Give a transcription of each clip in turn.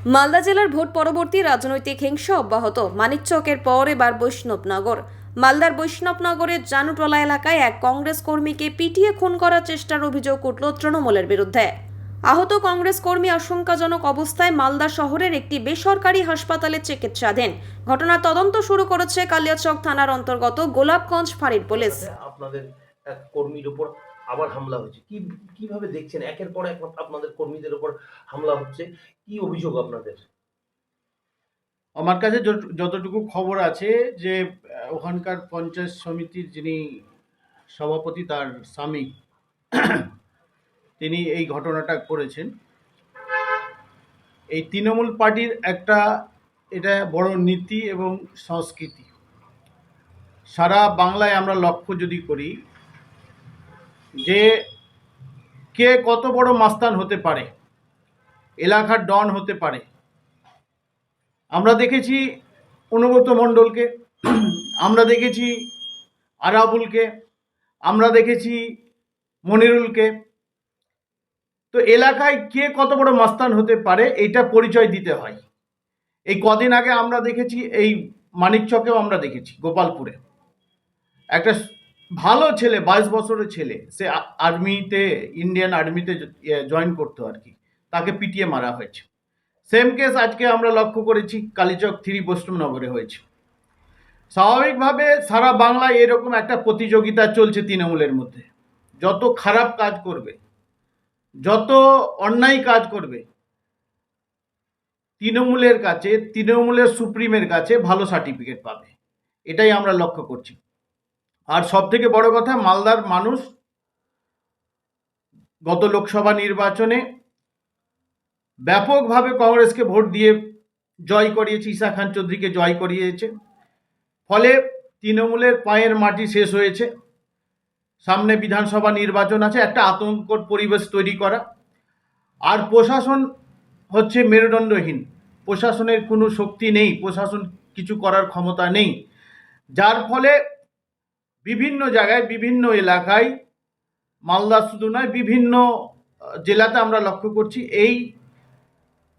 মালদা জেলার ভোট পরবর্তী রাজনৈতিক হিংসা অব্যাহত। মানিকচকের পর এবার বৈষ্ণবনগর। মালদার বৈষ্ণবনগরের জানুটলা এলাকায় এক কংগ্রেস কর্মীকে পিটিয়ে খুন করার চেষ্টার অভিযোগ উঠল তৃণমূলের বিরুদ্ধে। আহত কংগ্রেস কর্মী আশঙ্কাজনক অবস্থায় মালদা শহরের একটি বেসরকারি হাসপাতালে চিকিৎসাধীন। ঘটনার তদন্ত শুরু করেছে কালিয়াচক থানার অন্তর্গত গোলাপগঞ্জ ফাঁড়ির পুলিশ। আপনাদের এক কর্মীর উপর আবার হামলা হয়েছে, কিভাবে দেখছেন? একের পর এক আপনাদের কর্মীদের উপর হামলা হচ্ছে, কি অভিযোগ আপনাদের? আমার কাছে যতটুকু খবর আছে যে ওখানকার পঞ্চায়েত সমিতির যিনি সভাপতি তার স্বামী তিনি এই ঘটনাটা করেছেন। এই তৃণমূল পার্টির একটা এটা বড় নীতি এবং সংস্কৃতি। সারা বাংলায় আমরা লক্ষ্য যদি করি যে কে কত বড় মাস্তান হতে পারে, এলাকার ডন হতে পারে। আমরা দেখেছি অনুব্রত মণ্ডলকে, আমরা দেখেছি আরাবুলকে, আমরা দেখেছি মনিরুলকে। তো এলাকায় কে কত বড় মাস্তান হতে পারে এটা পরিচয় দিতে হয়। এই কদিন আগে আমরা দেখেছি, এই মানিকচকেও আমরা দেখেছি, গোপালপুরে একটা ভালো ছেলে, 22 বছরের ছেলে, সে আর্মিতে, ইন্ডিয়ান আর্মিতে জয়েন করতো আর কি, তাকে পিটিয়ে মারা হয়েছে। সেম কেস আজকে আমরা লক্ষ্য করেছি কালীচক 3 বৈষ্ণবনগরে হয়েছে। স্বাভাবিকভাবে সারা বাংলায় এরকম একটা প্রতিযোগিতা চলছে তৃণমূলের মধ্যে। যত খারাপ কাজ করবে, যত অন্যায় কাজ করবে, তৃণমূলের কাছে, তৃণমূলের সুপ্রিমের কাছে ভালো সার্টিফিকেট পাবে, এটাই আমরা লক্ষ্য করছি। আর সব থেকে বড় কথা, মালদার মানুষ গত লোকসভা নির্বাচনে ব্যাপকভাবে কংগ্রেসকে ভোট দিয়ে জয় করিয়েছে, ঈশা খান চৌধুরীকে জয় করিয়েছে। ফলে তৃণমূলের পায়ের মাটি শেষ হয়েছে। সামনে বিধানসভা নির্বাচন আছে, একটা আতঙ্কর পরিবেশ তৈরি করা। আর প্রশাসন হচ্ছে মেরুদণ্ডহীন, প্রশাসনের কোনো শক্তি নেই, প্রশাসন কিছু করার ক্ষমতা নেই। যার ফলে বিভিন্ন জায়গায়, বিভিন্ন এলাকায়, মালদা শুধু নয়, বিভিন্ন জেলাতে আমরা লক্ষ্য করছি এই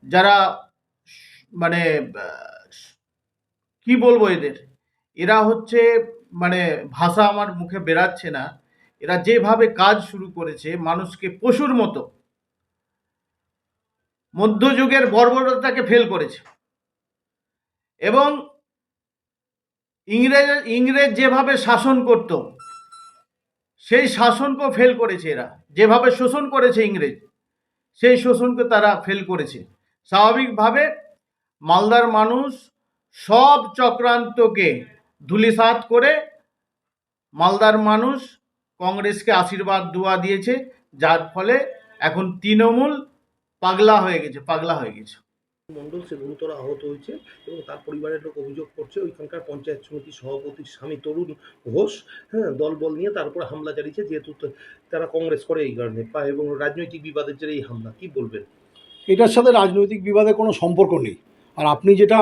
যারা মানে কি বলবো, এরা হচ্ছে মানে ভাষা আমার মুখে বেরাচ্ছে না। এরা যেভাবে কাজ শুরু করেছে, মানুষকে পশুর মতো, মধ্যযুগের বর্বরতাকে ফেল করেছে। এবং ইংরেজ যেভাবে শাসন করত, সেই শাসনকেও ফেল করেছে এরা। যেভাবে শোষণ করেছে ইংরেজ, সেই শোষণকে তারা ফেল করেছে। স্বাভাবিকভাবে মালদার মানুষ সব চক্রান্তকে ধূলিসাৎ করে মালদার মানুষ কংগ্রেসকে আশীর্বাদ দোয়া দিয়েছে, যার ফলে এখন তৃণমূল পাগলা হয়ে গেছে। মণ্ডল সে গুরুতর আহত হয়েছে এবং তার পরিবারের লোক অভিযোগ করছে ওইখানকার পঞ্চায়েত সমিতির সভাপতির স্বামী তরুণ ঘোষ দলবল নিয়ে তার উপর হামলা চালিয়েছে, যেহেতু তারা কংগ্রেস করে এই কারণে, এবং রাজনৈতিক বিবাদের জেরে এই হামলা। কি বলবেন? এটার সাথে রাজনৈতিক বিবাদের কোনো সম্পর্ক নেই। আর আপনি যেটা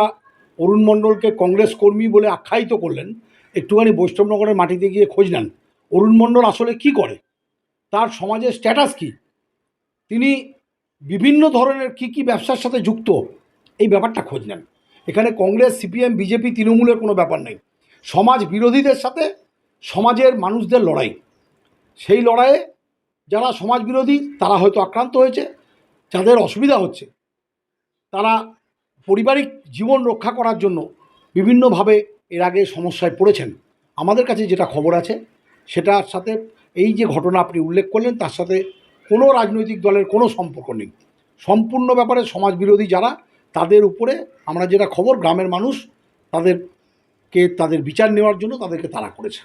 অরুণ মণ্ডলকে কংগ্রেস কর্মী বলে আখ্যায়িত করলেন, একটুখানি বৈষ্ণবনগরের মাটিতে গিয়ে খোঁজ নেন অরুণ মণ্ডল আসলে কি করে, তার সমাজের স্ট্যাটাস কি, তিনি বিভিন্ন ধরনের কি ব্যবসার সাথে যুক্ত, এই ব্যাপারটা খোঁজ নেন। এখানে কংগ্রেস, সিপিএম, বিজেপি, তৃণমূলের কোনো ব্যাপার নেই। সমাজ বিরোধীদের সাথে সমাজের মানুষদের লড়াই। সেই লড়াইয়ে যারা সমাজ বিরোধী তারা হয়তো আক্রান্ত হয়েছে, যাদের অসুবিধা হচ্ছে তারা পারিবারিক জীবন রক্ষা করার জন্য বিভিন্নভাবে এর আগে সমস্যায় পড়েছেন। আমাদের কাছে যেটা খবর আছে সেটার সাথে এই যে ঘটনা আপনি উল্লেখ করলেন তার সাথে কোনো রাজনৈতিক দলের কোনো সম্পর্ক নেই। সম্পূর্ণ ব্যাপারে সমাজ বিরোধী যারা, তাদের উপরে আমরা যেটা খবর, গ্রামের মানুষ তাদের বিচার নেওয়ার জন্য তাদেরকে তাড়া করেছে।